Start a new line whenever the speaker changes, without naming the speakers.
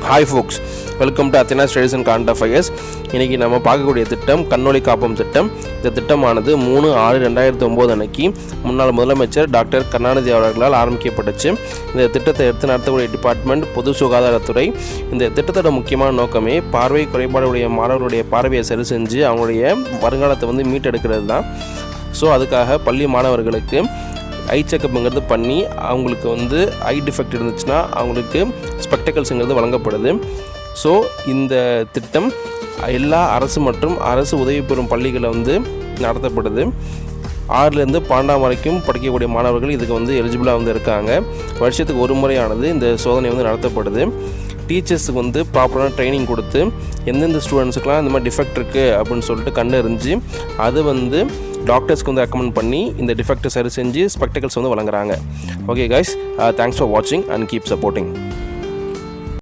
Hi folks, welcome to Athana studies and current affairs. இன்றைக்கி நம்ம பார்க்கக்கூடிய திட்டம் கண்ணொளி காப்போம் திட்டம். இந்த திட்டமானது 3/6/2009 அன்னைக்கு முன்னாள் முதலமைச்சர் டாக்டர் கருணாநிதி அவர்களால் ஆரம்பிக்கப்பட்டுச்சு. இந்த திட்டத்தை எடுத்து நடத்தக்கூடிய டிபார்ட்மெண்ட் பொது சுகாதாரத்துறை. இந்த திட்டத்தோட முக்கியமான நோக்கமே பார்வை குறைபாடுடைய மாணவர்களுடைய பார்வையை சரி செஞ்சு அவங்களுடைய வருங்காலத்தை மீட்டெடுக்கிறது தான். ஸோ அதுக்காக பள்ளி மாணவர்களுக்கு ஐ செக்கப்புங்கிறது பண்ணி அவங்களுக்கு ஐ டிஃபெக்ட் இருந்துச்சுன்னா அவங்களுக்கு ஸ்பெக்டக்கல்ஸுங்கிறது வழங்கப்படுது. ஸோ இந்த திட்டம் எல்லா அரசு மற்றும் அரசு உதவி பெறும் பள்ளிகளில் நடத்தப்படுது. 6லேருந்து 12ஆம் வரைக்கும் படிக்கக்கூடிய மாணவர்கள் இதுக்கு எலிஜிபிளாக இருக்காங்க. வருஷத்துக்கு ஒரு முறையானது இந்த சோதனை நடத்தப்படுது. டீச்சர்ஸுக்கு ப்ராப்பரான ட்ரைனிங் கொடுத்து எந்தெந்த ஸ்டூடெண்ட்ஸுக்கெலாம் இந்த மாதிரி டிஃபெக்ட் இருக்குது அப்படின்னு சொல்லிட்டு கண்டறிஞ்சு அது டாக்டர்ஸ்க்கு ரெக்கமெண்ட் பண்ணி இந்த டிஃபெக்ட்டை சரி செஞ்சு ஸ்பெக்டக்கல்ஸ் வழங்குறாங்க. ஓகே கைஸ், தேங்க்ஸ் ஃபார் வாட்சிங் அண்ட் கீப் சப்போர்ட்டிங்.